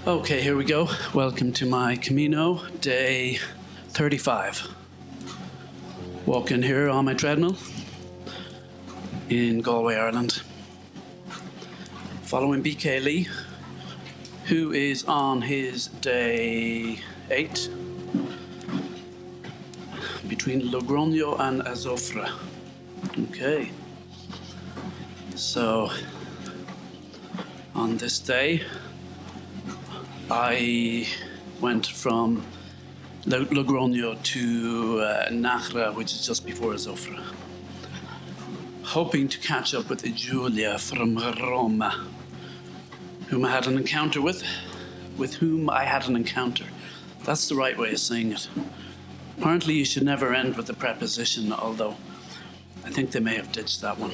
Okay, here we go. Welcome to my Camino, day 35. Walking here on my treadmill in Galway, Ireland. Following BK Lee, who is on his day 8 between Logroño and Azofra. Okay. So, on this day, I went from Logroño to Knausgård, which is just before Azofra, hoping to catch up with Julia from Roma, whom I had an encounter with whom I had an encounter. That's the right way of saying it. Apparently you should never end with the preposition, although I think they may have ditched that one.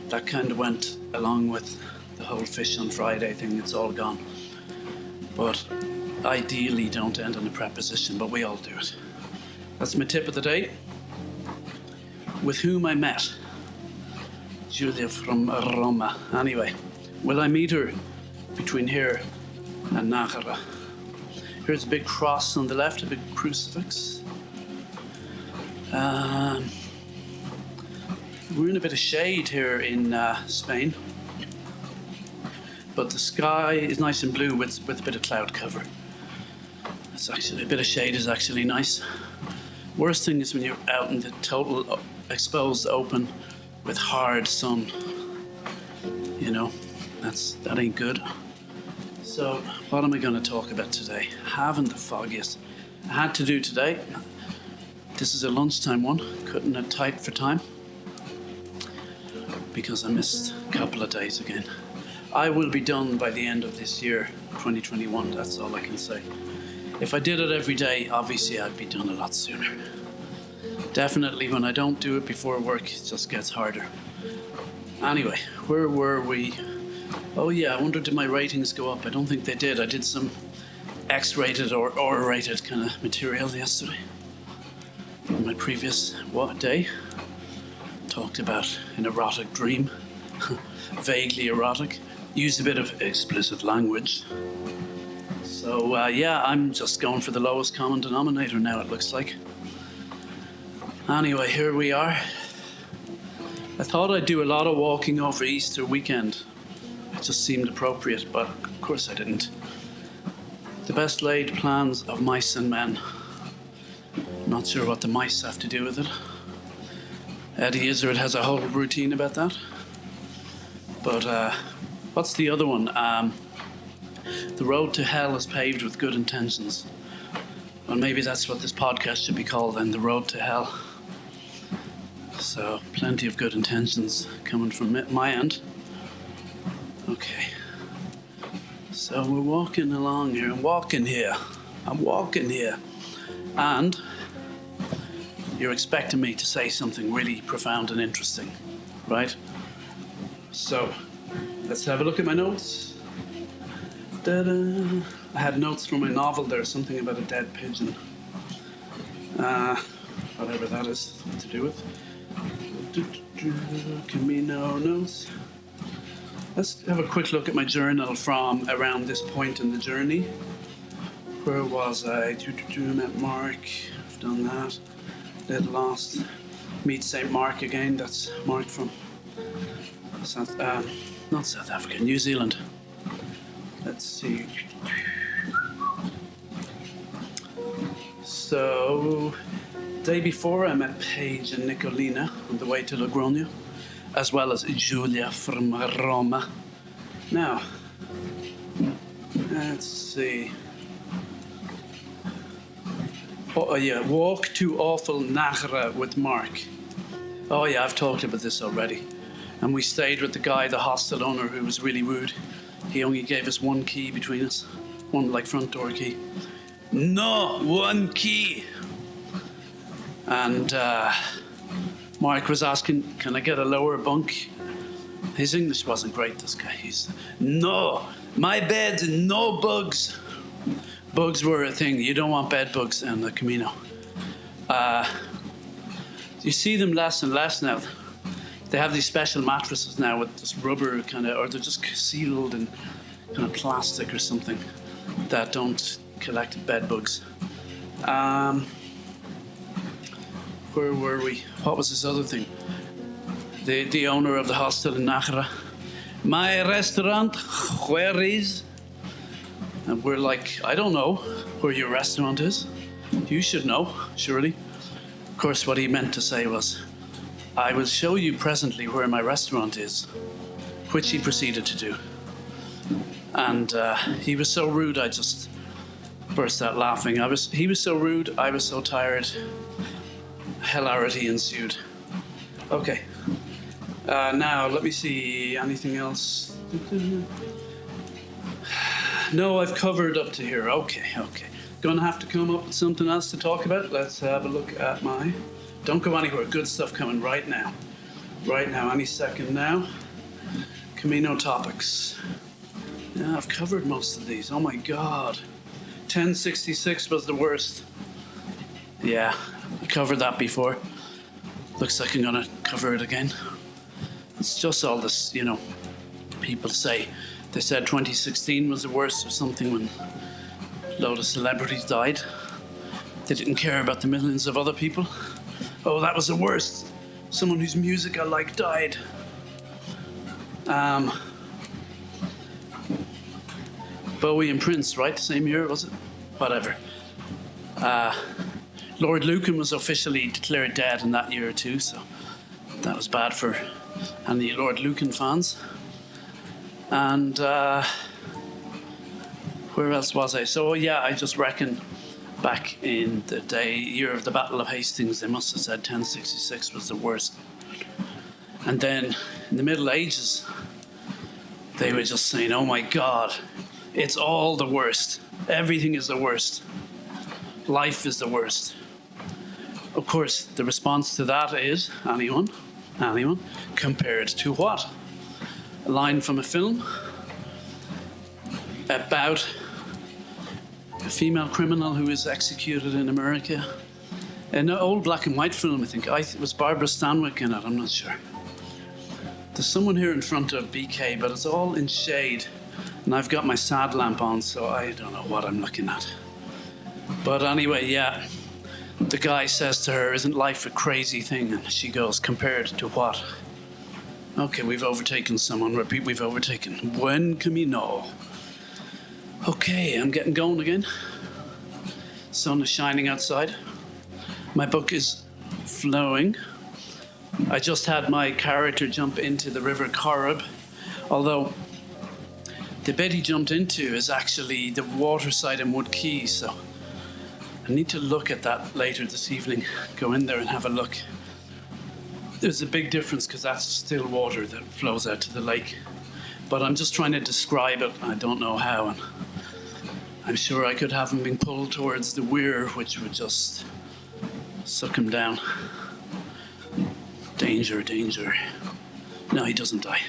That kind of went along with the whole fish on Friday thing, it's all gone. But ideally don't end on a preposition, but we all do it. That's my tip of the day. With whom I met. Julia from Roma. Anyway, will I meet her between here and Knausgård? Here's a big cross on the left, a big crucifix. We're in a bit of shade here in Spain. But the sky is nice and blue with a bit of cloud cover. It's actually, a bit of shade is actually nice. Worst thing is when you're out in the total exposed open with hard sun. You know, that ain't good. So, what am I going to talk about today? Haven't the foggiest. I had to do today. This is a lunchtime one, cutting it tight for time because I missed a couple of days again. I will be done by the end of this year, 2021, that's all I can say. If I did it every day, obviously I'd be done a lot sooner. Definitely when I don't do it before work, it just gets harder. Anyway, where were we? Oh yeah, I wonder did my ratings go up? I don't think they did. I did some X-rated or R-rated kind of material yesterday. On my previous day, talked about an erotic dream, vaguely erotic. Used a bit of explicit language. So yeah, I'm just going for the lowest common denominator now, it looks like. Anyway, here we are. I thought I'd do a lot of walking over Easter weekend. It just seemed appropriate, but of course I didn't. The best laid plans of mice and men. Not sure what the mice have to do with it. Eddie Izzard has a whole routine about that. But what's the other one? The road to hell is paved with good intentions. Well, maybe that's what this podcast should be called then, the road to hell. So, plenty of good intentions coming from my end. Okay. So we're walking along here. I'm walking here. And you're expecting me to say something really profound and interesting, right? So, let's have a look at my notes. Ta-da. I had notes from my novel there, something about a dead pigeon. Whatever that is to do with. Camino notes. Let's have a quick look at my journal from around this point in the journey. Where was I? Met Mark. I've done that. Little lost. Meet St. Mark again. That's Mark from not South Africa, New Zealand. Let's see. So, day before I met Paige and Nicolina on the way to Logroño, as well as Julia from Roma. Now, let's see. Oh yeah, walk to awful Knausgård with Mark. Oh yeah, I've talked about this already. And we stayed with the guy, the hostel owner, who was really rude. He only gave us one key between us. One, front door key. No, one key. And Mark was asking, can I get a lower bunk? His English wasn't great, this guy. He's, no, my bed, no bugs. Bugs were a thing. You don't want bed bugs in the Camino. You see them less and less now. They have these special mattresses now with this rubber kind of, or they're just sealed and kind of plastic or something that don't collect bed bugs. Where were we? What was this other thing? The owner of the hostel in Nachra. My restaurant, where is? And we're like, I don't know where your restaurant is. You should know, surely. Of course, what he meant to say was, I will show you presently where my restaurant is, which he proceeded to do. And he was so rude, I just burst out laughing. He was so rude, I was so tired. Hilarity ensued. Okay. Now, let me see. Anything else? No, I've covered up to here. Okay. Gonna have to come up with something else to talk about. Let's have a look at my... Don't go anywhere. Good stuff coming right now. Right now, any second now. Camino topics. Yeah, I've covered most of these. Oh my God. 1066 was the worst. Yeah, I covered that before. Looks like I'm gonna cover it again. It's just all this, people say. They said 2016 was the worst or something when a load of celebrities died. They didn't care about the millions of other people. Oh, that was the worst. Someone whose music I like died. Bowie and Prince, right? Same year, was it? Whatever. Lord Lucan was officially declared dead in that year too, so that was bad for any Lord Lucan fans. And where else was I? So yeah, I just reckon back in the year of the Battle of Hastings, they must have said 1066 was the worst. And then in the Middle Ages, they were just saying, oh my God, it's all the worst. Everything is the worst. Life is the worst. Of course, the response to that is, anyone, compared to what? A line from a film about a female criminal who is executed in America. An old black and white film, I think. It was Barbara Stanwyck in it, I'm not sure. There's someone here in front of BK, but it's all in shade. And I've got my sad lamp on, so I don't know what I'm looking at. But anyway, yeah. The guy says to her, isn't life a crazy thing? And she goes, compared to what? Okay, we've overtaken someone. Repeat, we've overtaken. Buen Camino. Okay, I'm getting going again. Sun is shining outside. My book is flowing. I just had my character jump into the River Corrib, although the bed he jumped into is actually the waterside in Wood Quay, so I need to look at that later this evening. Go in there and have a look. There's a big difference because that's still water that flows out to the lake. But I'm just trying to describe it. I don't know how. And I'm sure I could have him being pulled towards the weir, which would just suck him down. Danger, danger. No, he doesn't die.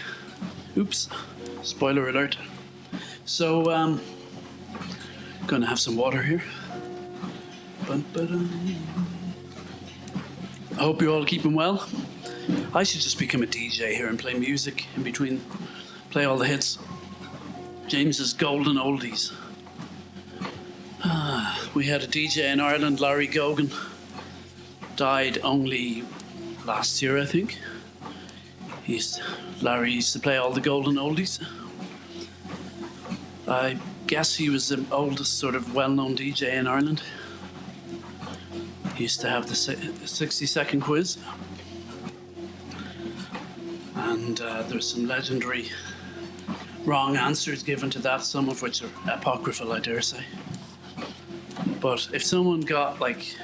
Oops. Spoiler alert. So, gonna have some water here. I hope you're all keeping well. I should just become a DJ here and play music in between, play all the hits. James's golden oldies. We had a DJ in Ireland, Larry Gogan. Died only last year, I think. Larry used to play all the golden oldies. I guess he was the oldest sort of well-known DJ in Ireland. He used to have the 60-second quiz. And there's some legendary wrong answers given to that, some of which are apocryphal, I dare say. But if someone got like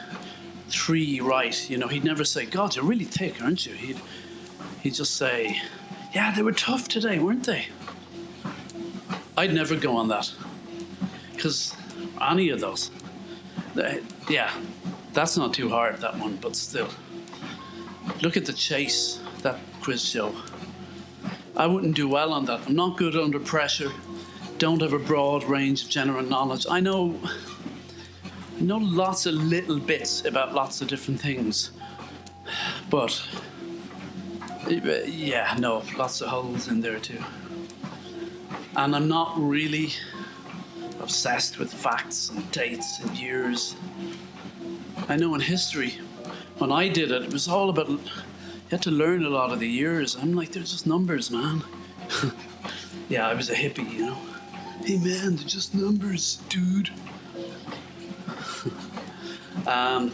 3 right, he'd never say, God, you're really thick, aren't you? He'd just say, yeah, they were tough today, weren't they? I'd never go on that. Because any of those, that's not too hard, that one, but still. Look at The Chase, that quiz show. I wouldn't do well on that. I'm not good under pressure. Don't have a broad range of general knowledge. I know lots of little bits about lots of different things. But, lots of holes in there too. And I'm not really obsessed with facts and dates and years. I know in history, when I did it, it was all about, you had to learn a lot of the years. I'm like, they're just numbers, man. Yeah, I was a hippie, you know. Hey man, they're just numbers, dude. Yeah,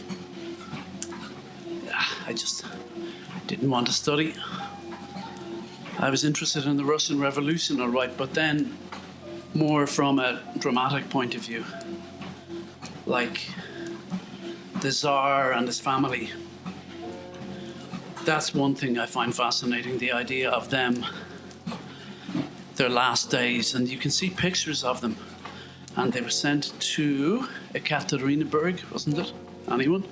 I just didn't want to study. I was interested in the Russian Revolution, all right, but then more from a dramatic point of view. Like the Tsar and his family. That's one thing I find fascinating, the idea of them, their last days, and you can see pictures of them. And they were sent to Ekaterinburg, wasn't it? Anyone?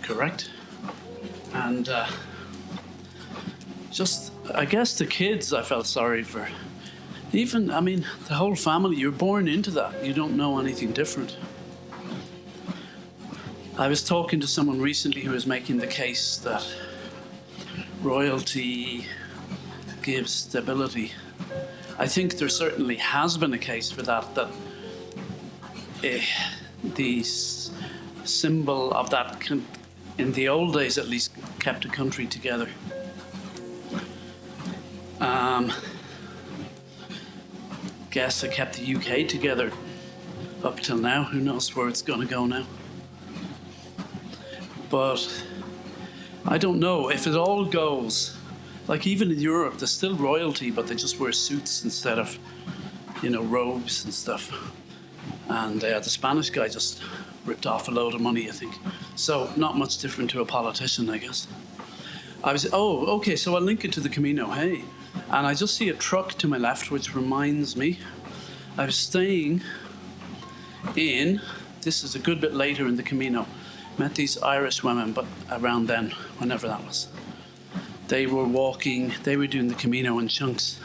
Correct. And just, I guess the kids I felt sorry for. Even, I mean, the whole family, you're born into that. You don't know anything different. I was talking to someone recently who was making the case that royalty gives stability. I think there certainly has been a case for that the symbol of that, in the old days at least, kept a country together. Guess it kept the UK together up till now. Who knows where it's going to go now? But I don't know if it all goes. Like even in Europe, there's still royalty, but they just wear suits instead of, you know, robes and stuff. And the Spanish guy just ripped off a load of money, I think. So not much different to a politician, I guess. So I'll link it to the Camino, hey. And I just see a truck to my left, which reminds me, I was staying in, this is a good bit later in the Camino, met these Irish women, but around then, whenever that was. They were walking, they were doing the Camino in chunks.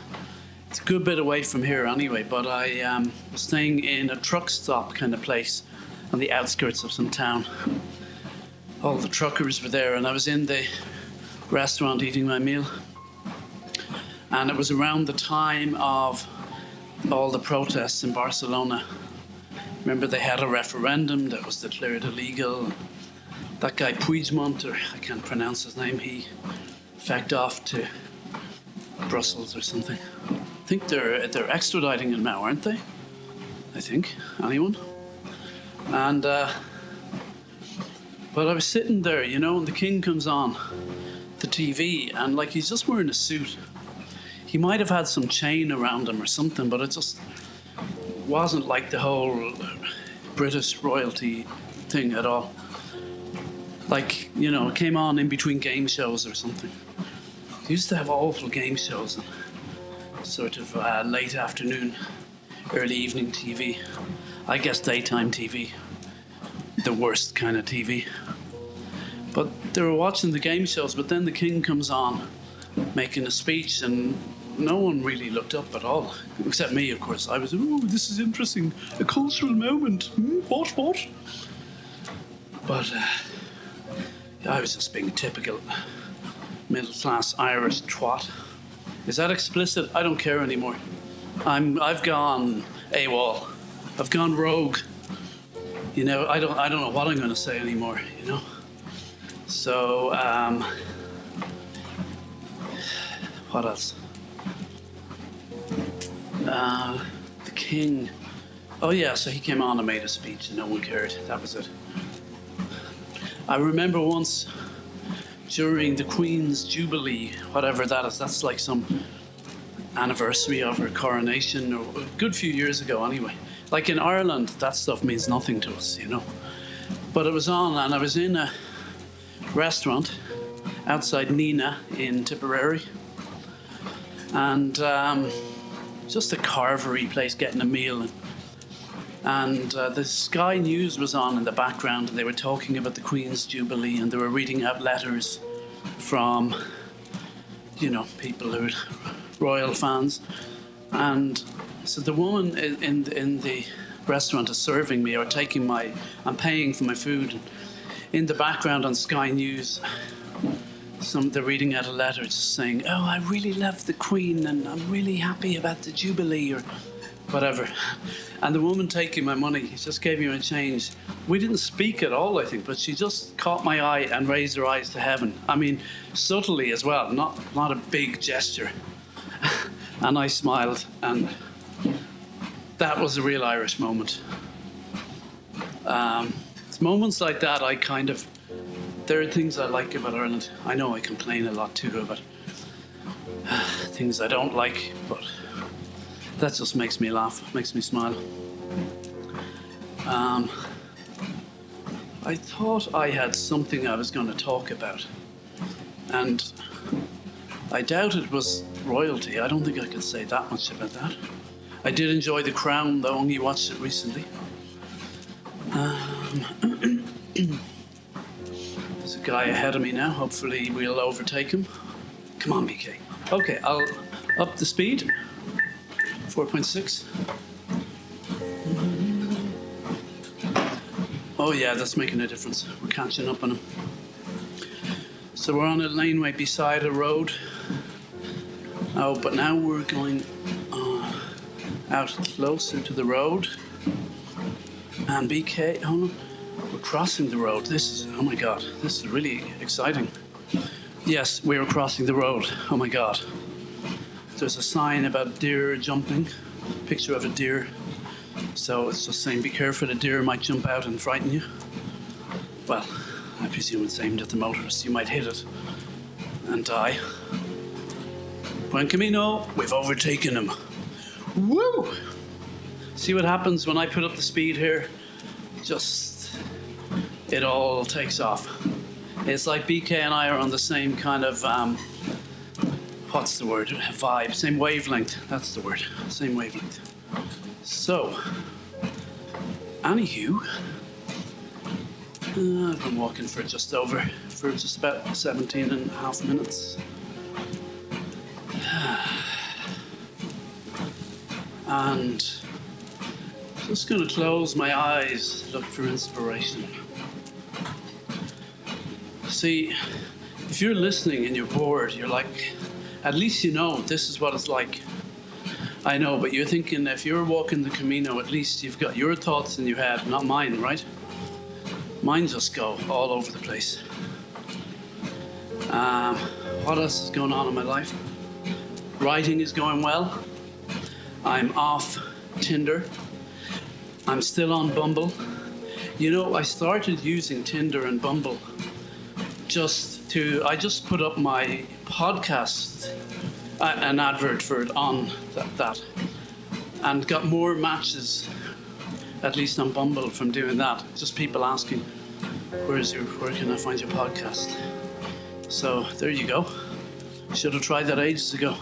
It's a good bit away from here anyway, but I was staying in a truck stop kind of place on the outskirts of some town. All the truckers were there, and I was in the restaurant eating my meal. And it was around the time of all the protests in Barcelona. Remember, they had a referendum that was declared illegal. That guy Puigdemont, or I can't pronounce his name, he fecked off to Brussels or something. I think they're extraditing him now, aren't they? I think. Anyone? And but I was sitting there, you know, and the king comes on the TV, and like he's just wearing a suit. He might have had some chain around him or something, but it just wasn't like the whole British royalty thing at all. Like, you know, it came on in between game shows or something. They used to have awful game shows on sort of late afternoon, early evening TV. I guess daytime TV, the worst kind of TV. But they were watching the game shows, but then the king comes on making a speech, and no one really looked up at all, except me, of course. I was, oh, this is interesting, a cultural moment. What? But I was just being a typical middle-class Irish twat. Is that explicit? I don't care anymore. I've gone AWOL. I've gone rogue. You know, I don't know what I'm going to say anymore, you know? So, what else? The king. Oh yeah, so he came on and made a speech and no one cared. That was it. I remember once during the Queen's Jubilee, whatever that is, that's like some anniversary of her coronation, or a good few years ago anyway. Like in Ireland, that stuff means nothing to us, you know. But it was on, and I was in a restaurant outside Nina in Tipperary, and just a carvery place getting a meal. And the Sky News was on in the background, and they were talking about the Queen's Jubilee, and they were reading out letters from, you know, people who are royal fans. And so the woman in the restaurant is serving me, or I'm paying for my food. And in the background on Sky News, they're reading out a letter just saying, oh, I really love the Queen and I'm really happy about the Jubilee or whatever. And the woman taking my money just gave me my change. We didn't speak at all, I think, but she just caught my eye and raised her eyes to heaven. I mean, subtly as well, not a big gesture. And I smiled, and that was a real Irish moment. It's moments like that there are things I like about Ireland. I know I complain a lot too about things I don't like, but that just makes me laugh, makes me smile. I thought I had something I was going to talk about, and I doubt it was royalty. I don't think I can say that much about that. I did enjoy The Crown, though, only watched it recently. There's a guy ahead of me now. Hopefully we'll overtake him. Come on, BK. Okay, I'll up the speed. 4.6. Oh yeah, that's making a difference. We're catching up on him. So we're on a laneway beside a road. Oh, but now we're going out closer to the road. And BK, hold on. We're crossing the road. Oh my God, this is really exciting. Yes, we're crossing the road. Oh my God. There's a sign about deer jumping, picture of a deer. So it's just saying, be careful, a deer might jump out and frighten you. Well, I presume it's aimed at the motorist. You might hit it and die. Buen Camino, we've overtaken him. Woo! See what happens when I put up the speed here? It all takes off. It's like BK and I are on the same kind of, what's the word? Vibe, same wavelength. That's the word, same wavelength. So, anywho, I've been walking for just about 17 and a half minutes. And just going to close my eyes, look for inspiration. See, if you're listening and you're bored, you're like, at least you know this is what it's like. I know, but you're thinking if you're walking the Camino, at least you've got your thoughts in your head, not mine, right? Mine just go all over the place. What else is going on in my life? Writing is going well. I'm off Tinder. I'm still on Bumble. You know, I started using Tinder and Bumble I just put up my podcast, an advert for it on that, and got more matches, at least on Bumble, from doing that. Just people asking, where can I find your podcast? So there you go. Should have tried that ages ago.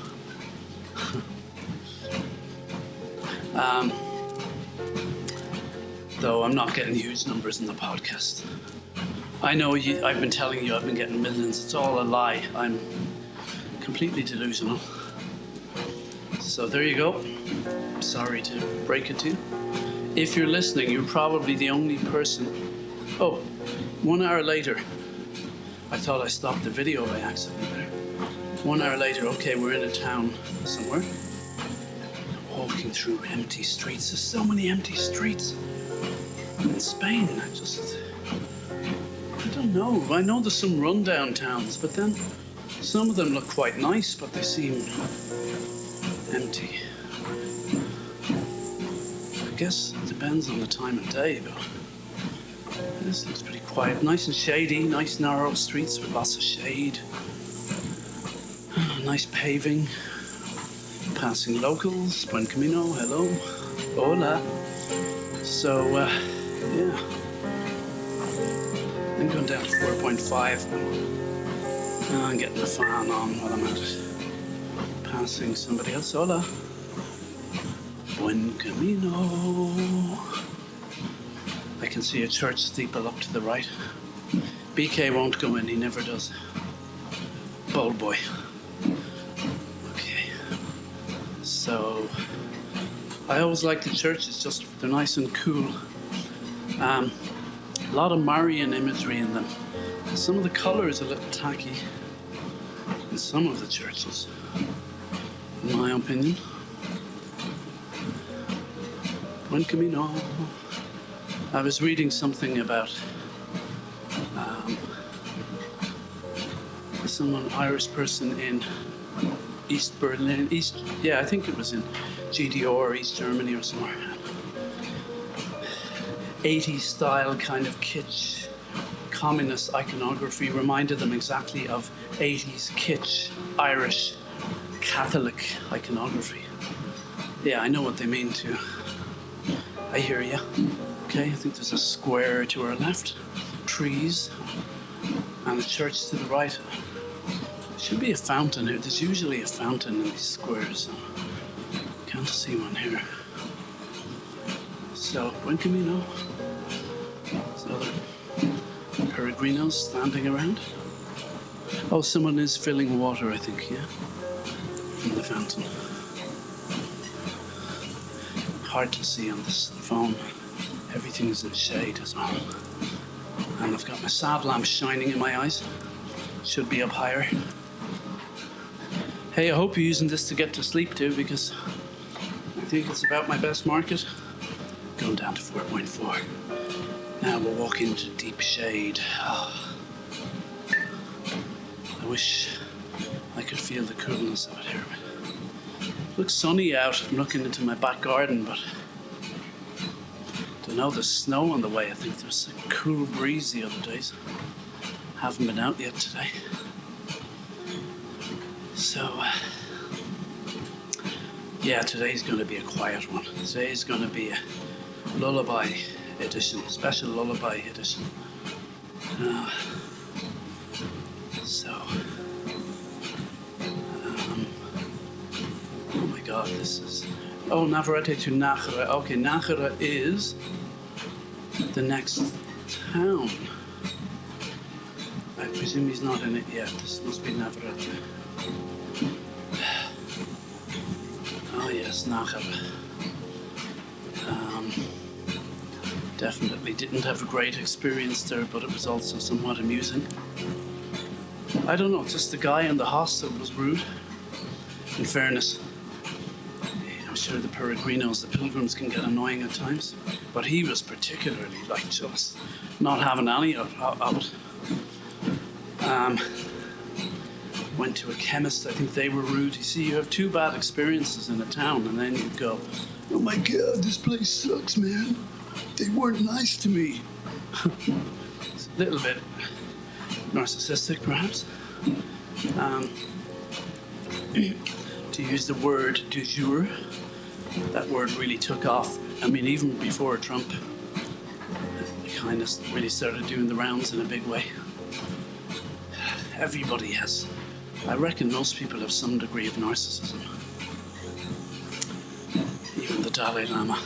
Though I'm not getting huge numbers in the podcast. I know I've been telling you I've been getting millions. It's all a lie. I'm completely delusional. So there you go. Sorry to break it to you. If you're listening, you're probably the only person. Oh, 1 hour later. I thought I stopped the video by accident there. 1 hour later, okay, we're in a town somewhere. Walking through empty streets. There's so many empty streets in Spain. I don't know. I know there's some rundown towns, but then some of them look quite nice, but they seem empty. I guess it depends on the time of day, but this looks pretty quiet. Nice and shady, nice narrow streets with lots of shade. Nice paving. Passing locals. Buen Camino, hello. Hola. So, yeah. I'm going down to 4.5. I'm getting the fan on while I'm at it. Passing somebody else. Hola. Buen Camino. I can see a church steeple up to the right. BK won't go in, he never does. Bold boy. Okay. So, I always like the churches, they're nice and cool. A lot of Marian imagery in them. Some of the colours are a little tacky. in some of the churches, in my opinion. Buen Camino. I was reading something about someone, Irish person in East Berlin, I think it was in GDR or East Germany or somewhere. 80s style kind of kitsch communist iconography reminded them exactly of 80s kitsch Irish Catholic iconography. Yeah, I know what they mean too. I hear you. Okay, I think there's a square to our left, trees, and a church to the right. Should be a fountain here. There's usually a fountain in these squares. Can't see one here. So, Buen Camino. So other peregrinos standing around. Oh, someone is filling water, I think, yeah, from the fountain. Hard to see on this phone. Everything is in shade as well. And I've got my sab lamp shining in my eyes. Should be up higher. Hey, I hope you're using this to get to sleep too, because I think it's about my best market. Going down to 4.4. Now we'll walk into deep shade. Oh. I wish I could feel the coolness of it here. It looks sunny out. I'm looking into my back garden, but I don't know, there's snow on the way. I think there's a cool breeze the other days. Haven't been out yet today. So, yeah, today's going to be a quiet one. Today's going to be a lullaby edition, special lullaby edition. Oh my God, this is... Oh, Navarrete to Nájera. Okay, Nájera is the next town. I presume he's not in it yet. This must be Navarrete. Oh yes, Nájera. Definitely didn't have a great experience there, but it was also somewhat amusing. I don't know, just the guy in the hostel was rude. In fairness, I'm sure the peregrinos, the pilgrims, can get annoying at times, but he was particularly just not having any of it. Went to a chemist, I think they were rude. You see, you have two bad experiences in a town, and then you go, oh my God, this place sucks, man. They weren't nice to me. It's a little bit narcissistic, perhaps. To use the word du jour, that word really took off. I mean, even before Trump, it kind of really started doing the rounds in a big way. Everybody has. I reckon most people have some degree of narcissism. Even the Dalai Lama.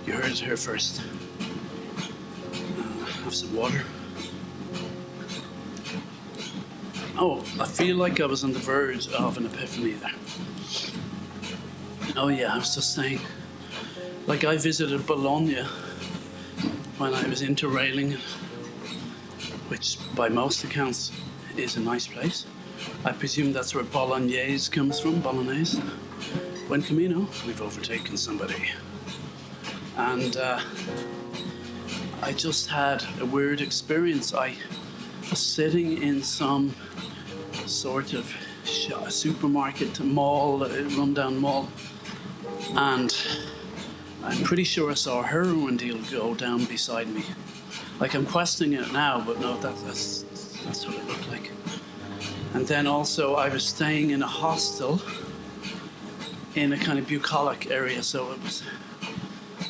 You heard it here first. Have some water. Oh, I feel like I was on the verge of an epiphany there. Oh yeah, I was just saying, like I visited Bologna when I was interrailing, which by most accounts is a nice place. I presume that's where Bolognese comes from, Bolognese. Buen Camino, we've overtaken somebody. And I just had a weird experience. I was sitting in some sort of supermarket, mall, rundown mall, and I'm pretty sure I saw a heroin deal go down beside me. Like, I'm questioning it now, but no, that's what it looked like. And then also I was staying in a hostel in a kind of bucolic area, so it was...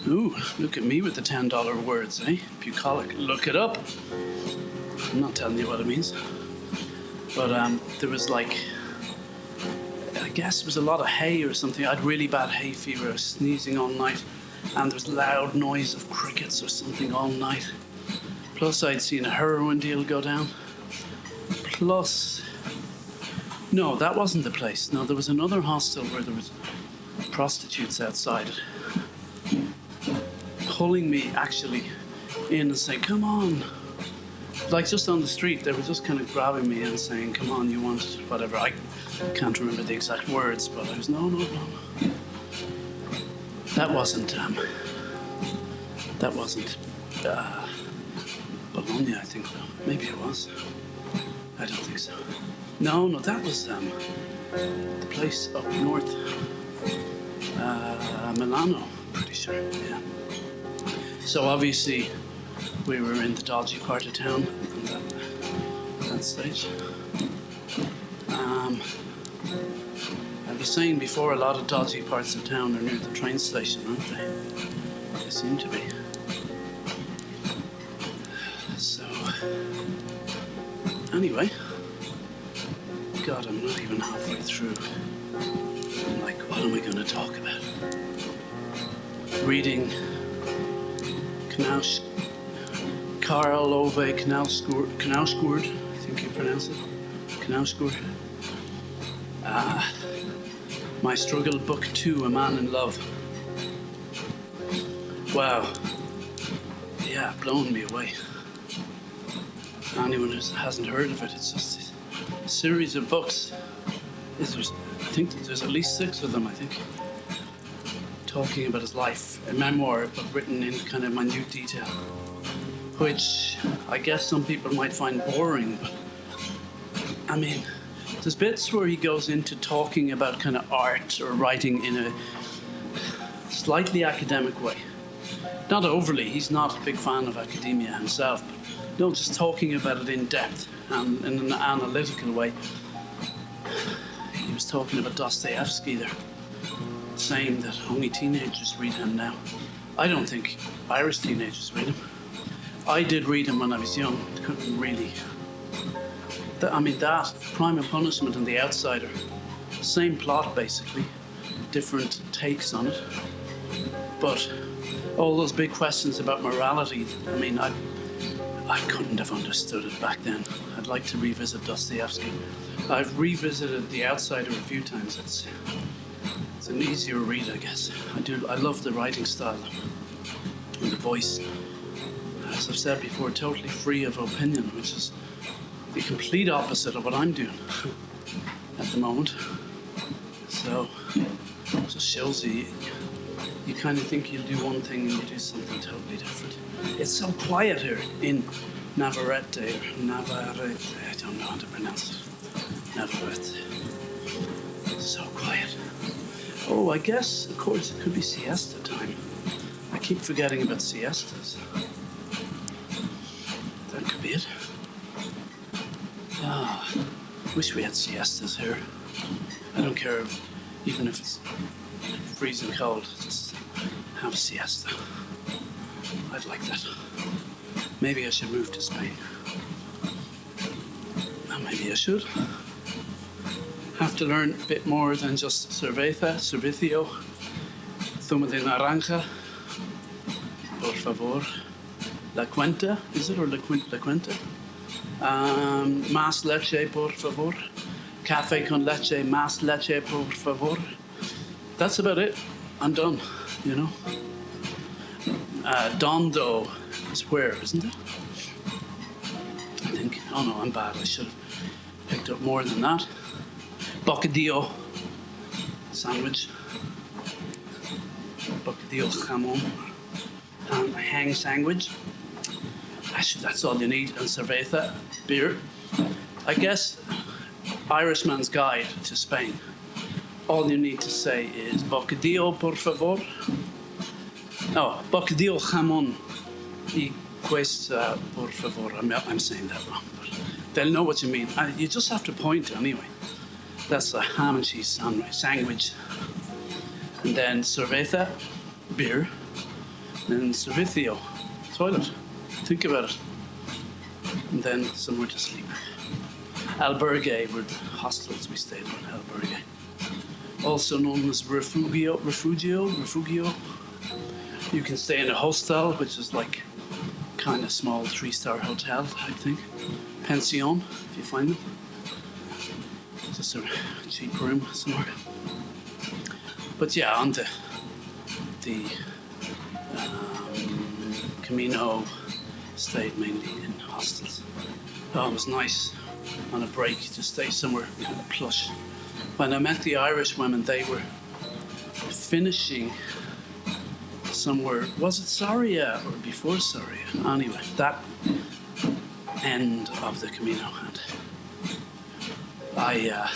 Ooh, look at me with the $10 words, eh? Bucolic, look it up. I'm not telling you what it means. But there was like, I guess it was a lot of hay or something. I had really bad hay fever. I was sneezing all night. And there was loud noise of crickets or something all night. Plus I'd seen a heroin deal go down. Plus, no, that wasn't the place. No, there was another hostel where there was prostitutes outside, pulling me actually in and saying, come on, like just on the street, they were just kind of grabbing me and saying, "Come on, you want whatever." I can't remember the exact words, but I was no. That wasn't Bologna, I think. No. Maybe it was. I don't think so. No, that was the place up north, Milano. Pretty sure. Yeah. So obviously, we were in the dodgy part of town at that stage. I was saying before, a lot of dodgy parts of town are near the train station, aren't they? They seem to be. So, anyway, God, I'm not even halfway through. I'm like, what am I going to talk about? Reading Karl Ove Knausgård, I think you pronounce it. Knausgård. My Struggle, Book 2, A Man in Love. Wow. Yeah, blown me away. Anyone who hasn't heard of it, it's just a series of books. I think there's at least 6 of them, I think. Talking about his life. A memoir, but written in kind of minute detail. Which I guess some people might find boring, but I mean, there's bits where he goes into talking about kind of art or writing in a slightly academic way. Not overly, he's not a big fan of academia himself, but no, just talking about it in depth and in an analytical way. He was talking about Dostoevsky there, saying that only teenagers read him now. I don't think Irish teenagers read him. I did read him when I was young, couldn't really. That, Crime and Punishment and The Outsider, same plot basically, different takes on it. But all those big questions about morality, I couldn't have understood it back then. I'd like to revisit Dostoevsky. I've revisited The Outsider a few times. It's an easier read, I guess. I love the writing style and the voice. As I've said before, totally free of opinion, which is the complete opposite of what I'm doing at the moment. So it just shows you kind of think you'll do one thing and you do something totally different. It's so quiet here in Navarrete, I don't know how to pronounce it. Navarrete. It's so quiet. Oh, I guess, of course, it could be siesta time. I keep forgetting about siestas. That could be it. Wish we had siestas here. I don't care, even if it's freezing cold, just have a siesta. I'd like that. Maybe I should move to Spain. Maybe I should. Have to learn a bit more than just servicio, zumo de naranja, por favor. La cuenta, is it, or la cuenta? Más leche, por favor. Café con leche, más leche, por favor. That's about it. I'm done, you know. Dondo is where, isn't it? I think. Oh no, I'm bad. I should have picked up more than that. Bocadillo sandwich. Bocadillo jamón. Hang sandwich. Actually, that's all you need. And cerveza, beer. I guess Irishman's Guide to Spain. All you need to say is bocadillo, por favor. No, bocadillo jamón y cuesta, por favor. I'm saying that wrong, but they'll know what you mean. You just have to point anyway. That's a ham and cheese sandwich. And then cerveza, beer. And then servicio, toilet. Think about it. And then somewhere to sleep. Albergue were the hostels we stayed in. Albergue. Also known as refugio. You can stay in a hostel, which is like kind of small 3-star hotel type thing. Pension, if you find them. Just a cheap room somewhere. But yeah, on the Camino stayed mainly in hostels. Oh, it was nice on a break to stay somewhere kind of plush. When I met the Irish women, they were finishing somewhere, was it Soria or before Soria? Anyway, that end of the Camino. And I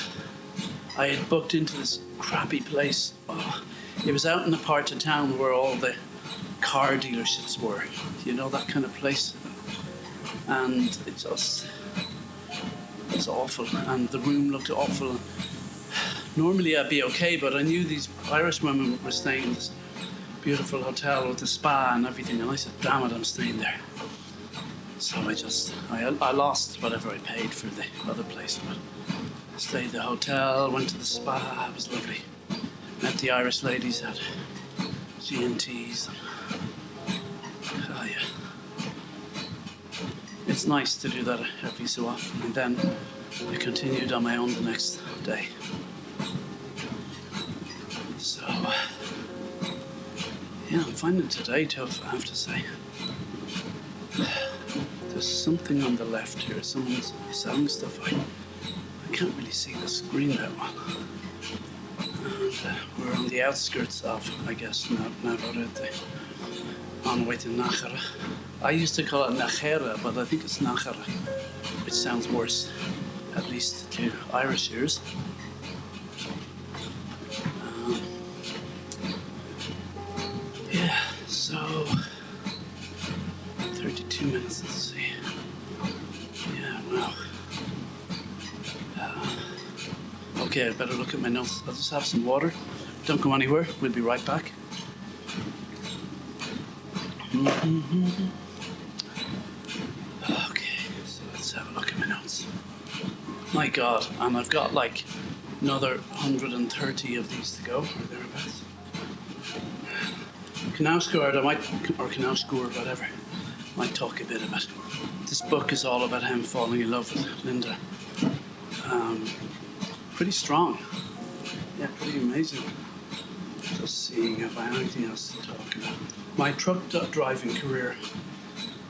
had booked into this crappy place. Oh, it was out in a part of town where all the car dealerships were. You know, that kind of place. And it was awful. And the room looked awful. Normally I'd be okay, but I knew these Irish women were staying in this beautiful hotel with the spa and everything. And I said, damn it, I'm staying there. So I lost whatever I paid for the other place. But stayed at the hotel, went to the spa, it was lovely. Met the Irish ladies at G&Ts. Oh yeah. It's nice to do that every so often. And then I continued on my own the next day. So, yeah, I'm finding today tough, I have to say. There's something on the left here. Someone's selling stuff. I can't really see the screen that well. And we're on the outskirts of, I guess, Navarrete, on the way to Nájera. I used to call it Nájera, but I think it's Nájera, which sounds worse, at least to Irish ears. Yeah, so 32 minutes, let's see. Yeah, wow. Okay, I better look at my notes. I'll just have some water. Don't go anywhere. We'll be right back. Okay, so let's have a look at my notes. My God, and I've got like another 130 of these to go, or thereabouts. Knausgård, or Knausgård, whatever, might talk a bit about. This book is all about him falling in love with Linda. Pretty strong. Yeah, pretty amazing. Just seeing if I have anything else to talk about. My truck driving career,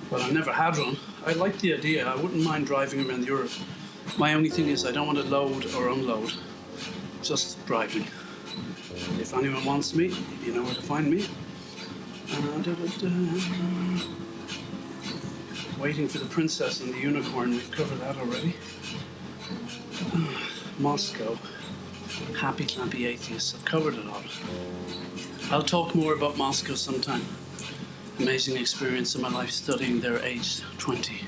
well, I never had one. I like the idea. I wouldn't mind driving around Europe. My only thing is I don't want to load or unload. Just driving. If anyone wants me, you know where to find me. Waiting for the Princess and the Unicorn. We've covered that already. Moscow. Happy clappy atheists. I've covered it all. I'll talk more about Moscow sometime. Amazing experience in my life studying there aged 20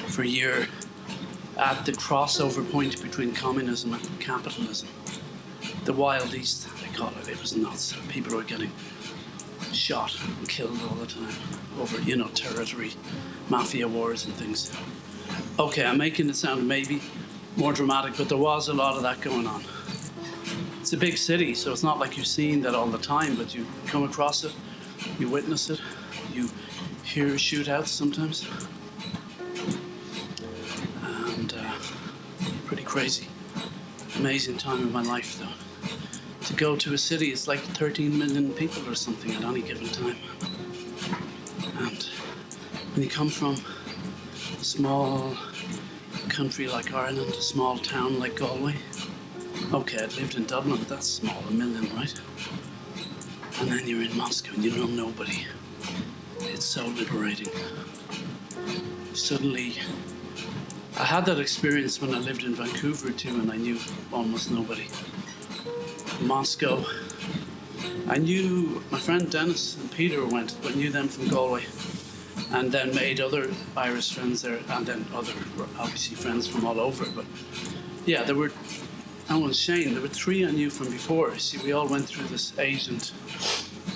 for a year at the crossover point between communism and capitalism. The Wild East, they call it. It was nuts. People were getting shot and killed all the time over, you know, territory, mafia wars and things. Okay, I'm making it sound maybe more dramatic, but there was a lot of that going on. It's a big city, so it's not like you're seeing that all the time, but you come across it, you witness it, you hear shootouts sometimes. And pretty crazy. Amazing time of my life, though. To go to a city, it's like 13 million people or something at any given time. And when you come from a small country like Ireland, a small town like Galway. Okay, I'd lived in Dublin, that's small, 1 million, right? And then you're in Moscow and you know nobody. It's so liberating. Suddenly, I had that experience when I lived in Vancouver too, and I knew almost nobody. Moscow, I knew my friend Dennis and Peter went, but knew them from Galway. And then made other Irish friends there, and then other, obviously, friends from all over. But yeah, there were, and one Shane, there were 3 I knew from before. See, we all went through this agent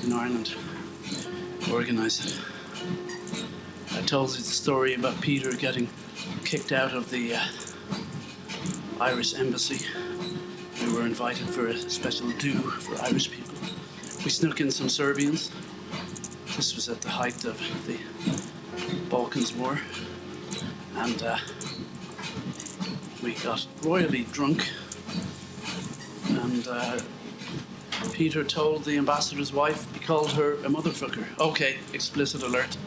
in Ireland, organised it. I told you the story about Peter getting kicked out of the Irish embassy. We were invited for a special do for Irish people. We snuck in some Serbians. This was at the height of the Balkans War, and we got royally drunk, and Peter told the ambassador's wife he called her a motherfucker. Okay, explicit alert.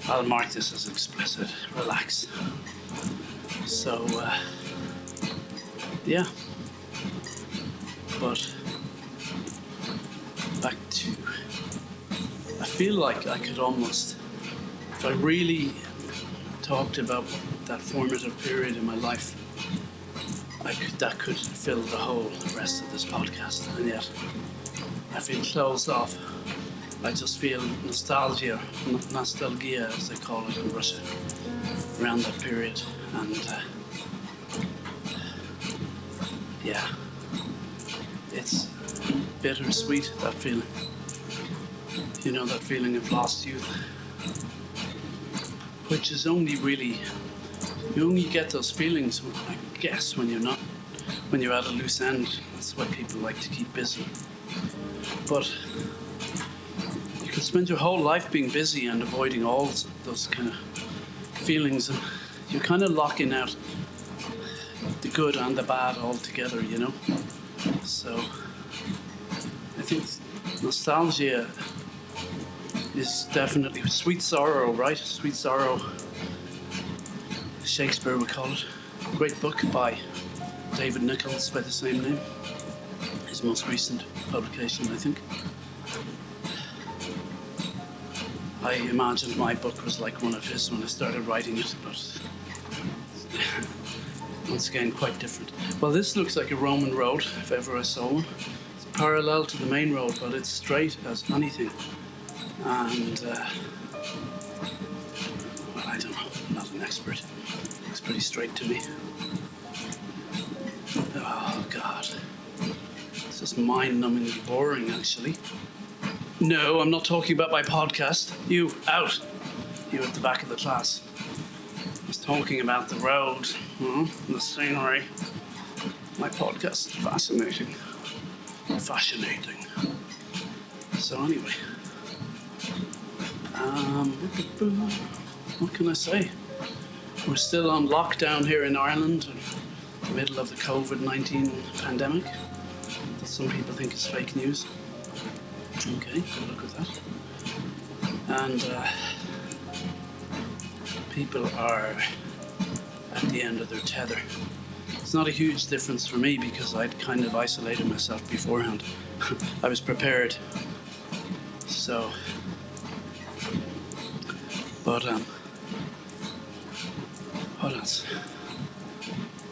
I'll mark this as explicit. Relax. So, yeah. But back to, I feel like I could almost, if I really talked about that formative period in my life, that could fill the whole rest of this podcast. And yet, I feel closed off. I just feel nostalgia as they call it in Russia, around that period. And yeah, it's bittersweet, that feeling. You know, that feeling of lost youth, which is only really, you only get those feelings, I guess, when you're at a loose end. That's why people like to keep busy. But you can spend your whole life being busy and avoiding all those kind of feelings, and you're kind of locking out the good and the bad all together, you know? So I think nostalgia is definitely sweet sorrow, right? Sweet sorrow, Shakespeare would call it. Great book by David Nichols by the same name. His most recent publication, I think. I imagined my book was like one of his when I started writing it, but once again, quite different. Well, this looks like a Roman road, if ever I saw one. It's parallel to the main road, but it's straight as anything. And, well, I don't know, I'm not an expert. Looks pretty straight to me. Oh, God. This is mind-numbingly boring, actually. No, I'm not talking about my podcast. You, out. You at the back of the class. I was talking about the road, the scenery. My podcast is fascinating. Fascinating. So anyway. What can I say? We're still on lockdown here in Ireland, in the middle of the COVID-19 pandemic. That some people think is fake news. Okay, good luck with that. And people are at the end of their tether. It's not a huge difference for me because I'd kind of isolated myself beforehand. I was prepared. So, but what else?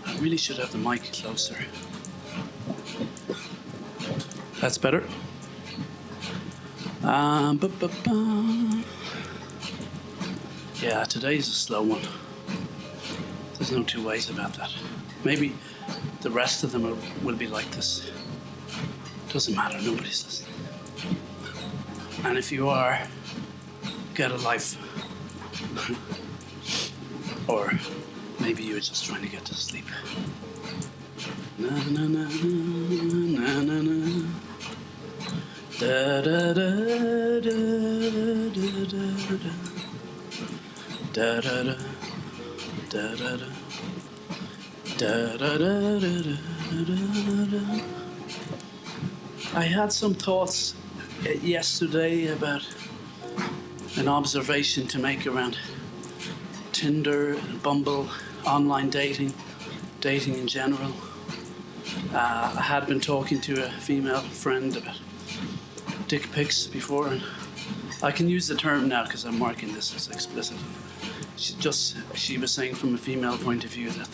I really should have the mic closer. That's better. Yeah, today's a slow one. There's no two ways about that. Maybe the rest of them will be like this. Doesn't matter, nobody's listening. And if you are, get a life. Or maybe you're just trying to get to sleep. Na na na na na na. Da da da da da da da da da da da da da da. I had some thoughts yesterday about an observation to make around Tinder, Bumble, online dating in general. I had been talking to a female friend about dick pics before, and I can use the term now because I'm marking this as explicit. She was saying from a female point of view that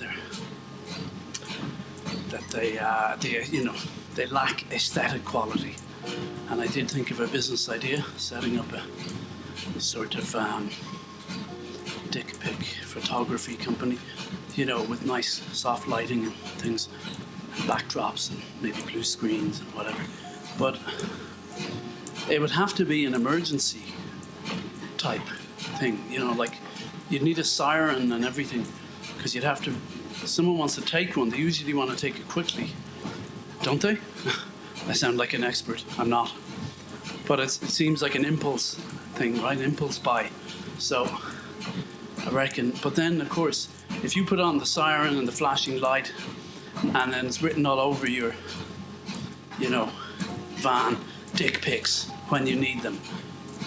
they lack aesthetic quality, and I did think of a business idea, setting up a sort of dick pic photography company, with nice soft lighting and things, and backdrops and maybe blue screens and whatever. But it would have to be an emergency type thing, like you'd need a siren and everything, because if someone wants to take one, they usually want to take it quickly, don't they? I sound like an expert, I'm not. But it seems like an impulse thing, right? Impulse buy. So I reckon, but then of course, if you put on the siren and the flashing light, and then it's written all over your, van, dick pics when you need them,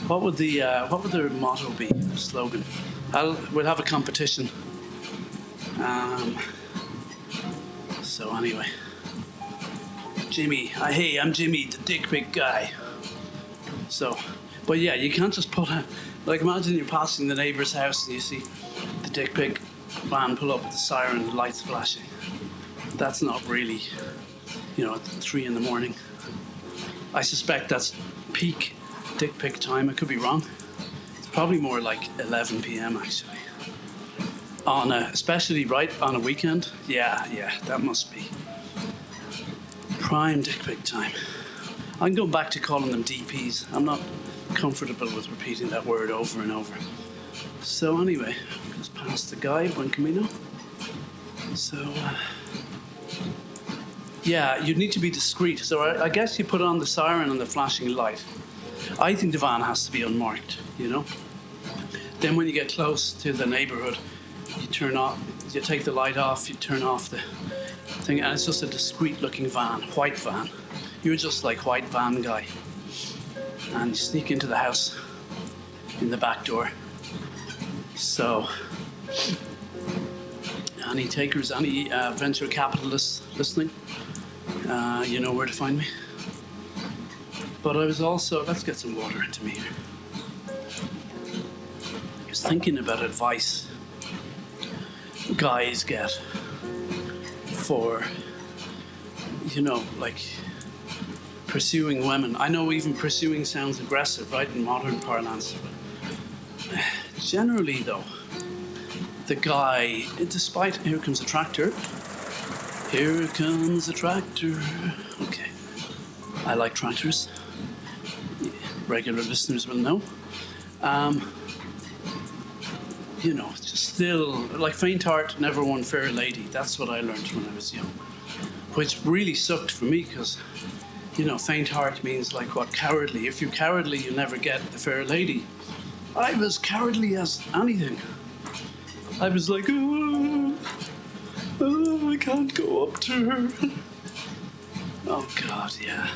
What would their motto be? Slogan? We'll have a competition. So anyway, Jimmy. Hey, I'm Jimmy, the dick pic guy. So, but yeah, you can't just put a, like, imagine you're passing the neighbour's house and you see the dick pic van pull up with the siren and the lights flashing. That's not really, at 3 a.m. I suspect that's peak dick pic time. I could be wrong. It's probably more like 11 p.m. actually. Especially right on a weekend. Yeah, that must be prime dick pic time. I'm going back to calling them DPs. I'm not comfortable with repeating that word over and over. So anyway, just past the guy, Buen Camino. So, yeah, you need to be discreet. So I guess you put on the siren and the flashing light. I think the van has to be unmarked, Then when you get close to the neighbourhood, you take the light off, you turn off the thing, and it's just a discreet looking van, white van. You're just like white van guy. And you sneak into the house in the back door. So, any takers, any venture capitalists listening, you know where to find me. But I was also, let's get some water into me here. I was thinking about advice guys get for, like pursuing women. I know even pursuing sounds aggressive, right, in modern parlance. But generally, though, the guy, despite, here comes a tractor. Here comes a tractor. Okay. I like tractors. Regular listeners will know. Just still, like faint heart never won fair lady. That's what I learned when I was young. Which really sucked for me because, faint heart means like what? Cowardly. If you're cowardly, you never get the fair lady. I was cowardly as anything. I was like, oh, I can't go up to her. Oh, God, yeah.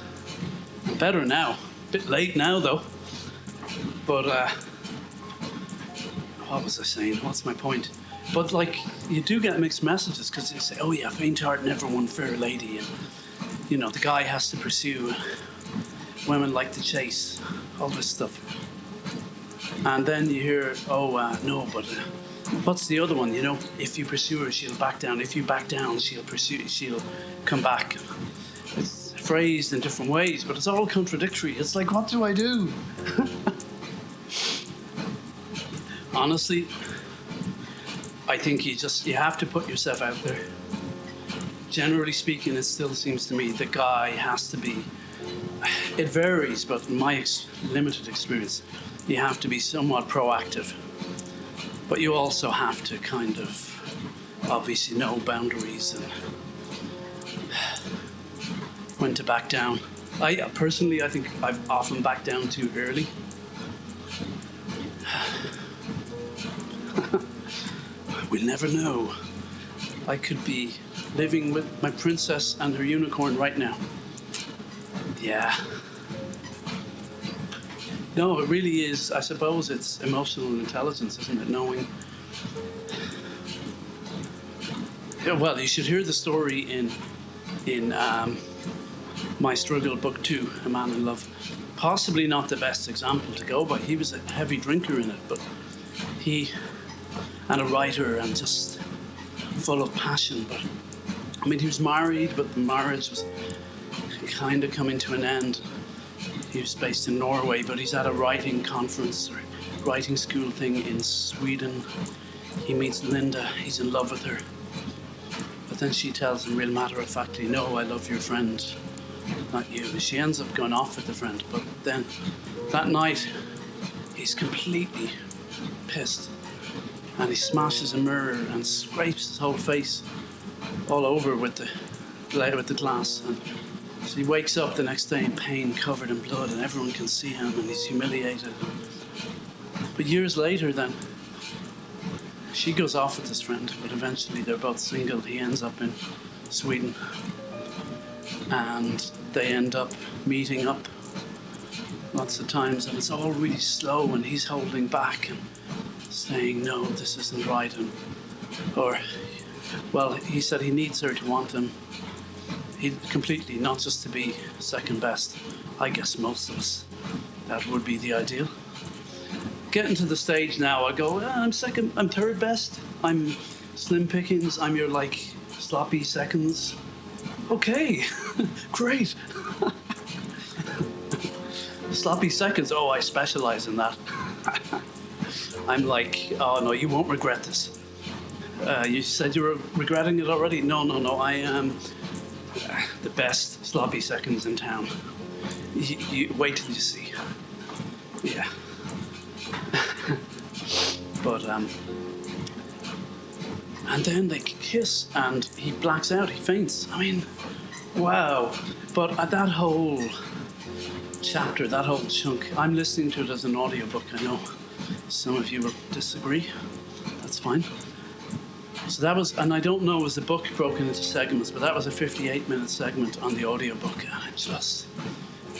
I'm better now. Bit late now, though. But, what was I saying? What's my point? But, like, you do get mixed messages because they say, oh, yeah, faint heart never won fair lady. And, the guy has to pursue. Women like to chase. All this stuff. And then you hear, no, but what's the other one? If you pursue her, she'll back down. If you back down, she'll come back. It's phrased in different ways, but it's all contradictory. It's like, what do I do? Honestly, I think you have to put yourself out there. Generally speaking, it still seems to me the guy has to be, it varies, but in my limited experience, you have to be somewhat proactive. But you also have to kind of obviously know boundaries and when to back down. I think I've often backed down too early. We'll never know. I could be living with my princess and her unicorn right now. Yeah. No, it really is. I suppose it's emotional intelligence, isn't it? Knowing. Yeah, well, you should hear the story in My Struggle, Book 2, A Man in Love. Possibly not the best example to go by. He was a heavy drinker in it, but and a writer and just full of passion. But he was married, but the marriage was kind of coming to an end. He was based in Norway, but he's at a writing conference or writing school thing in Sweden. He meets Linda. He's in love with her. But then she tells him real matter-of-factly, no, I love your friend, not you. She ends up going off with the friend. But then that night, he's completely pissed. And he smashes a mirror and scrapes his whole face all over with the glass. And so he wakes up the next day in pain, covered in blood, and everyone can see him, and he's humiliated. But years later, then, she goes off with his friend, but eventually they're both single. He ends up in Sweden, and they end up meeting up lots of times, and it's all really slow, and he's holding back and saying, no, this isn't right, well, he said he needs her to want him. He completely, not just to be second best. I guess most of us, that would be the ideal. Getting to the stage now, I go, I'm third best. I'm slim pickings. I'm your sloppy seconds. Okay, great. Sloppy seconds. Oh, I specialize in that. I'm like, oh no, you won't regret this. You said you were regretting it already? No. I am the best sloppy seconds in town. You wait till you see. Yeah. But and then they kiss and he blacks out. He faints. I mean, wow. But that whole chapter, that whole chunk, I'm listening to it as an audiobook. I know some of you will disagree. That's fine. So that was, and I don't know, was the book broken into segments, but that was a 58-minute segment on the audiobook, and it just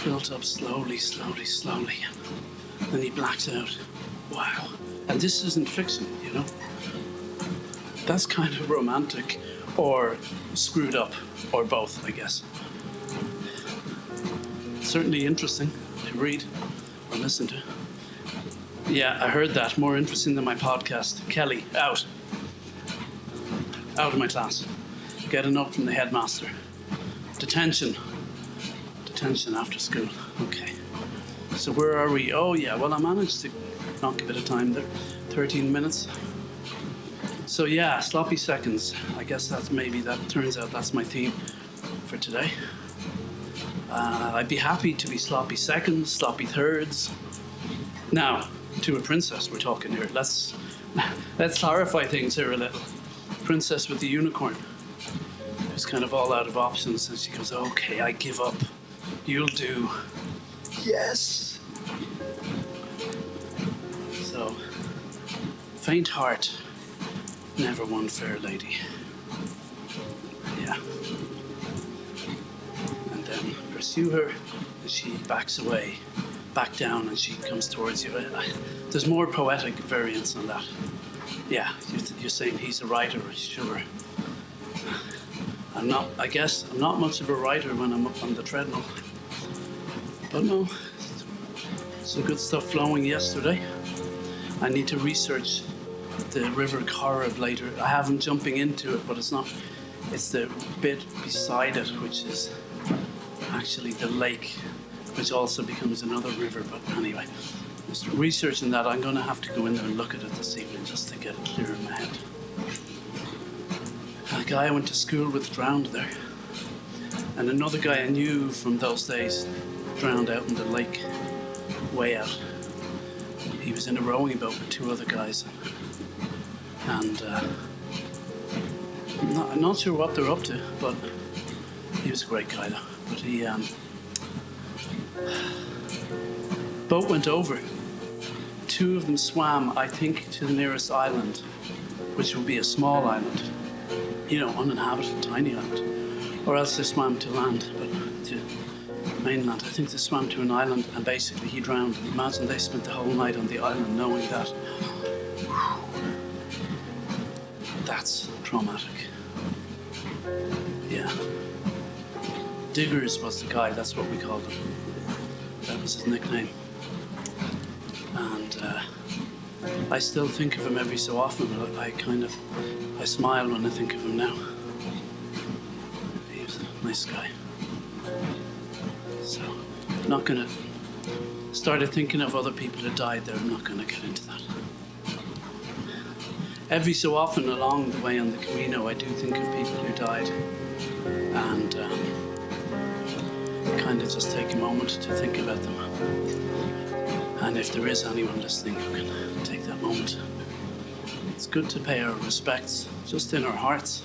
built up slowly. Then he blacks out. Wow. And this isn't fiction, you know? That's kind of romantic, or screwed up, or both, I guess. Certainly interesting to read or listen to. Yeah, I heard that. More interesting than my podcast. Kelly, out. Out of my class. Get a note from the headmaster. Detention after school. Okay. So where are we? Oh yeah, well I managed to knock a bit of time there. 13 minutes. So yeah, sloppy seconds. I guess turns out that's my theme for today. I'd be happy to be sloppy seconds, sloppy thirds. Now, to a princess we're talking here. Let's clarify things here a little. Princess with the unicorn. It's kind of all out of options, and she goes, okay, I give up. You'll do. Yes! So, faint heart, never won fair lady. Yeah. And then pursue her, and she backs away, back down, and she comes towards you. There's more poetic variants on that. Yeah, you're saying he's a writer, sure. I guess I'm not much of a writer when I'm up on the treadmill. But no, some good stuff flowing yesterday. I need to research the River Corrib later. I haven't jumping into it, but it's the bit beside it, which is actually the lake, which also becomes another river. But anyway, just researching that. I'm going to have to go in there and look at it this evening just to get it clear in my head. A guy I went to school with drowned there. And another guy I knew from those days drowned out in the lake, way out. He was in a rowing boat with two other guys. And I'm not sure what they're up to, but he was a great guy though. But he, boat went over. Two of them swam, I think, to the nearest island, which would be a small island. You know, uninhabited, tiny island. Or else they swam to land, but to mainland. I think they swam to an island and basically he drowned. Imagine they spent the whole night on the island knowing that. That's traumatic. Yeah. Diggers was the guy, that's what we called him. That was his nickname. And I still think of him every so often. I smile when I think of him now. He was a nice guy. So, not gonna. Started thinking of other people who died there. I'm not gonna get into that. Every so often along the way on the Camino, I do think of people who died, and kind of just take a moment to think about them. And if there is anyone listening who can take that moment, it's good to pay our respects just in our hearts.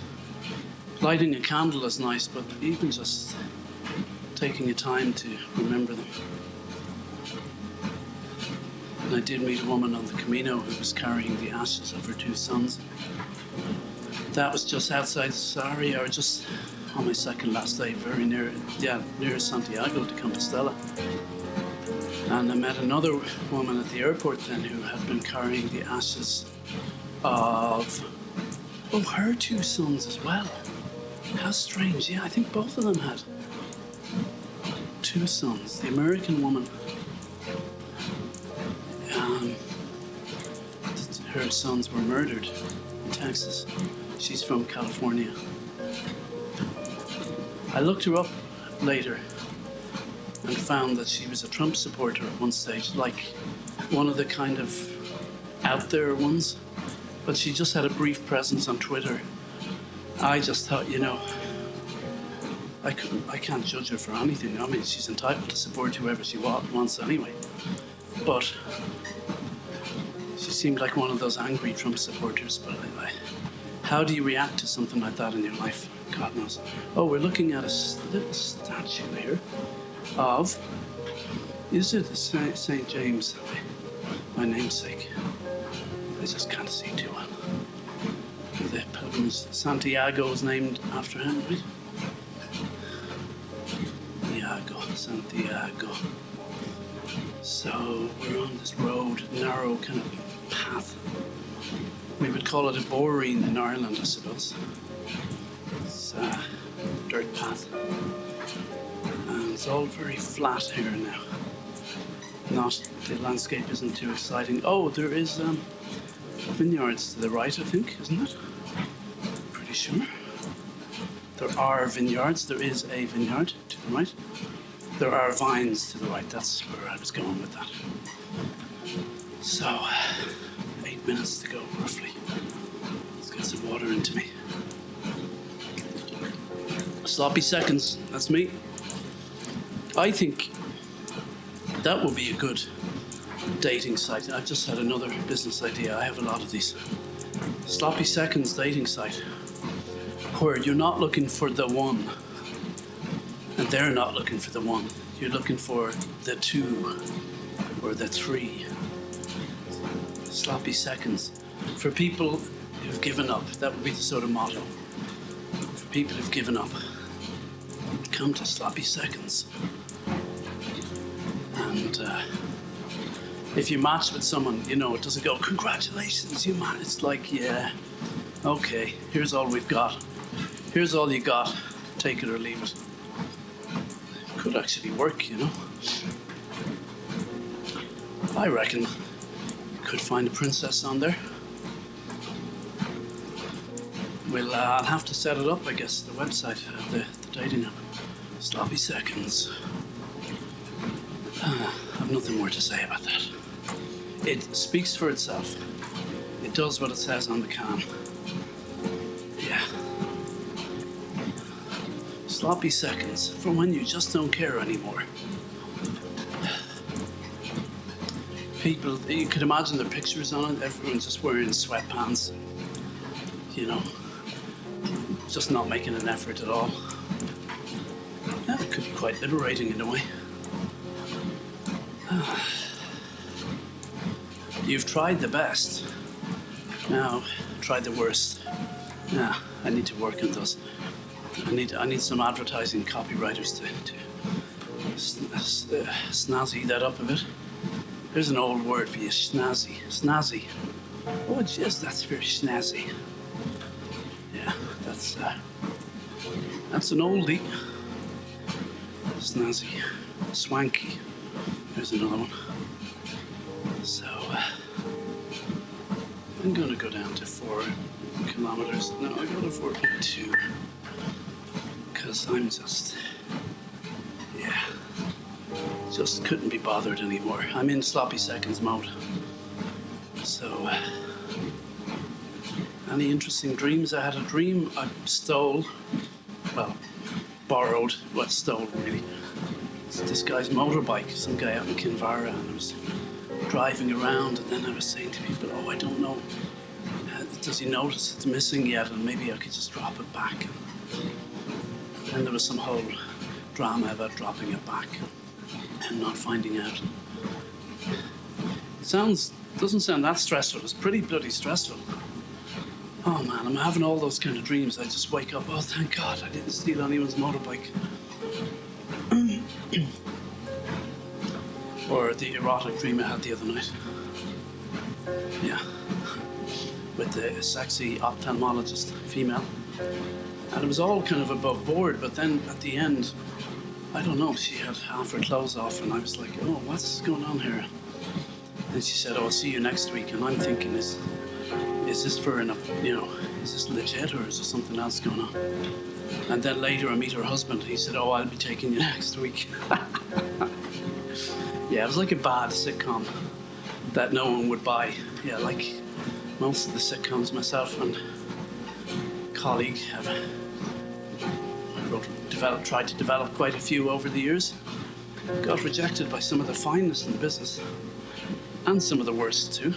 Lighting a candle is nice, but even just taking a time to remember them. And I did meet a woman on the Camino who was carrying the ashes of her two sons. That was just outside Sarri, or just on my second last day, very near Santiago de Compostela. And I met another woman at the airport then who had been carrying the ashes of, her 2 sons as well. How strange. Yeah, I think both of them had 2 sons. The American woman, her sons were murdered in Texas. She's from California. I looked her up later and found that she was a Trump supporter at one stage, like one of the kind of out there ones. But she just had a brief presence on Twitter. I just thought, I can't judge her for anything. I mean, she's entitled to support whoever she wants anyway. But she seemed like one of those angry Trump supporters. But how do you react to something like that in your life? God knows. Oh, we're looking at a little statue here of, is it St. James, my namesake? I just can't see too well. The pilgrimage, Santiago is named after him, right? Santiago. So we're on this road, narrow kind of path. We would call it a boreen in Ireland, I suppose. It's a dirt path. And it's all very flat here now. The landscape isn't too exciting. Oh, there is vineyards to the right, I think, isn't it? Pretty sure. There are vineyards. There is a vineyard to the right. There are vines to the right. That's where I was going with that. So, 8 minutes to go, roughly. Let's get some water into me. Sloppy seconds. That's me. I think that would be a good dating site. I've just had another business idea. I have a lot of these. Sloppy seconds dating site, where you're not looking for the one, and they're not looking for the one. You're looking for the 2 or the 3. Sloppy seconds. For people who've given up, that would be the sort of motto. For people who've given up, come to Sloppy Seconds. And if you match with someone, it doesn't go, congratulations, you matched. It's like, yeah, okay, here's all we've got. Here's all you got. Take it or leave it. Could actually work, I reckon you could find a princess on there. I'll have to set it up, I guess, the website, the dating app. Sloppy Seconds. I've nothing more to say about that. It speaks for itself. It does what it says on the can. Yeah. Sloppy seconds for when you just don't care anymore. People, you could imagine their pictures on it. Everyone's just wearing sweatpants. Just not making an effort at all. Yeah, it could be quite liberating in a way. You've tried the best. Now, try the worst. Yeah, I need to work on those. I need some advertising copywriters to snazzy that up a bit. There's an old word for you, snazzy. Snazzy. Oh, jeez, that's very snazzy. Yeah, that's an oldie. Snazzy. Swanky. There's another one. So, I'm going to go down to 4 kilometers. No, I go to 4.2. Because I'm just couldn't be bothered anymore. I'm in sloppy seconds mode. So, any interesting dreams? I had a dream I borrowed, stole really. It's this guy's motorbike, some guy out in Kinvara, and I was driving around, and then I was saying to people, I don't know, does he notice it's missing yet, and maybe I could just drop it back. And then there was some whole drama about dropping it back and not finding out. Doesn't sound that stressful. It's pretty bloody stressful. Oh man, I'm having all those kind of dreams. I just wake up, oh thank God I didn't steal anyone's motorbike. Or the erotic dream I had the other night. Yeah. With the sexy ophthalmologist, female. And it was all kind of above board, but then at the end, I don't know, she had half her clothes off and I was like, oh, what's going on here? And she said, oh, I'll see you next week. And I'm thinking, is this for is this legit or is there something else going on? And then later I meet her husband. He said, oh, I'll be taking you next week. Yeah, it was like a bad sitcom that no one would buy. Yeah, like most of the sitcoms myself and colleague have tried to develop quite a few over the years. Got rejected by some of the finest in the business and some of the worst too.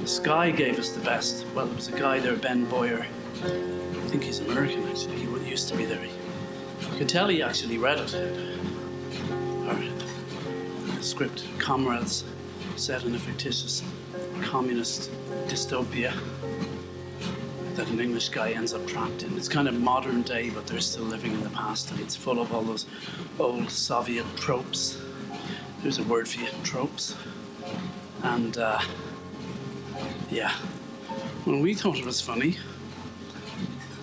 Sky gave us the best. Well, there was a guy there, Ben Boyer. I think he's American actually. He used to be there. You could tell he actually read it. Our script, Comrades, set in a fictitious communist dystopia that an English guy ends up trapped in. It's kind of modern day, but they're still living in the past, and it's full of all those old Soviet tropes. There's a word for you, tropes. And yeah, well, we thought it was funny,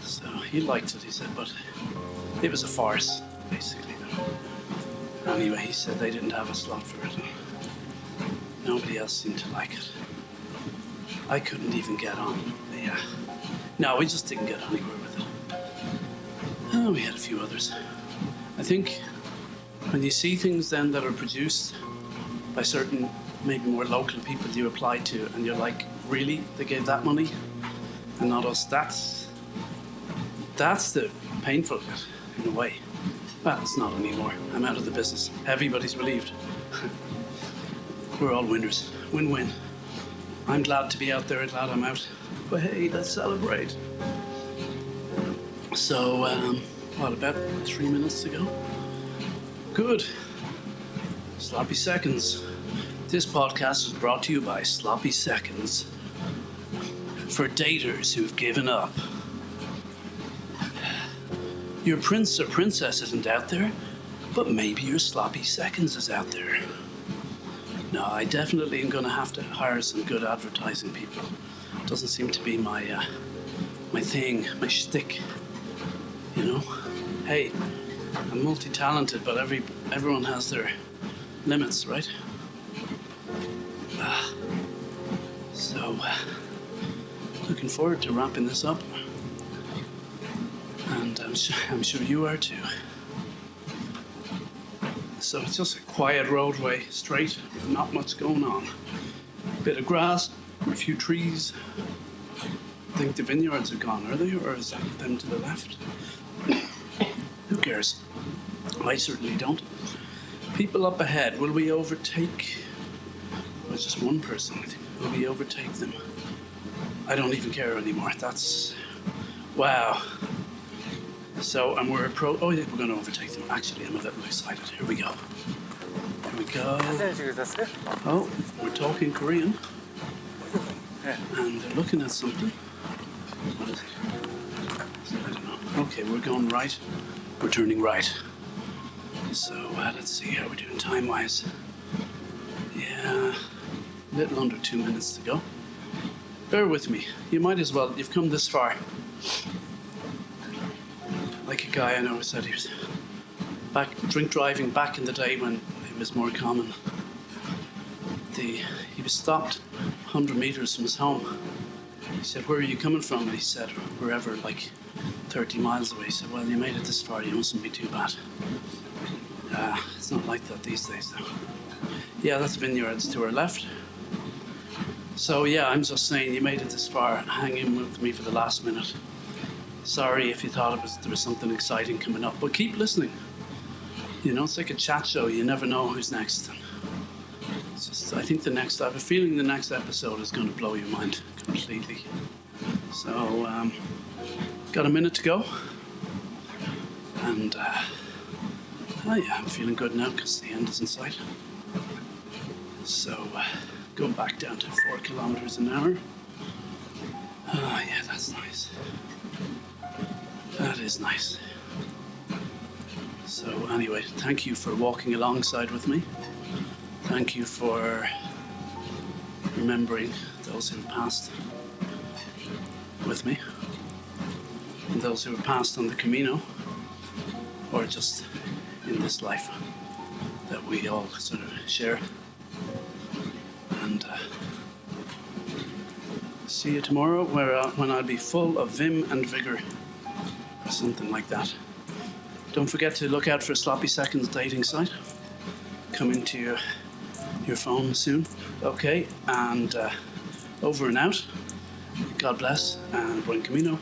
so he liked it, he said, but it was a farce, basically. Anyway, he said they didn't have a slot for it. Nobody else seemed to like it. I couldn't even get on. Yeah. No, we just didn't get anywhere with it. Oh, we had a few others. I think when you see things then that are produced by certain, maybe more local people you apply to, and you're like, really? They gave that money? And not us? That's the painful bit, in a way. Well, it's not anymore. I'm out of the business. Everybody's relieved. We're all winners. Win-win. I'm glad to be out there, glad I'm out. But hey, let's celebrate. So, what, about 3 minutes to go? Good. Sloppy Seconds. This podcast is brought to you by Sloppy Seconds. For daters who've given up. Your prince or princess isn't out there, but maybe your sloppy seconds is out there. No, I definitely am going to have to hire some good advertising people. Doesn't seem to be my thing, my shtick. You know? Hey, I'm multi-talented, but everyone has their limits, right? So, looking forward to wrapping this up. And I'm sure you are too. So it's just a quiet roadway, straight, not much going on. Bit of grass, a few trees. I think the vineyards are gone, are they? Or is that them to the left? Who cares? I certainly don't. People up ahead, will we overtake? Well, just one person, I think. Will we overtake them? I don't even care anymore. That's... wow. So, and we're oh yeah, we're going to overtake them. Actually, I'm a little excited. Here we go. Here we go. Oh, we're talking Korean. And they're looking at something. What is it? I don't know. Okay, we're going right. We're turning right. So, let's see how we're doing time-wise. Yeah, a little under 2 minutes to go. Bear with me. You might as well. You've come this far. Like a guy I know said he was drink driving back in the day when it was more common. He was stopped 100 meters from his home. He said, where are you coming from? And he said, wherever, like 30 miles away. He said, well, you made it this far, you mustn't be too bad. It's not like that these days, though. Yeah, that's vineyards to our left. So, yeah, I'm just saying, you made it this far. Hang in with me for the last minute. Sorry if you thought there was something exciting coming up, but keep listening. You know, it's like a chat show. You never know who's next. And it's just, I have a feeling the next episode is going to blow your mind completely. So, got a minute to go. And, oh yeah, I'm feeling good now because the end is in sight. So, going back down to 4 kilometers an hour. Oh yeah, that's nice. That is nice. So anyway, thank you for walking alongside with me. Thank you for remembering those who passed with me, and those who have passed on the Camino, or just in this life that we all sort of share. And see you tomorrow, when I'll be full of vim and vigor, or something like that. Don't forget to look out for Sloppy Seconds dating site coming to your phone soon. Okay, and over and out. God bless, and Buen Camino.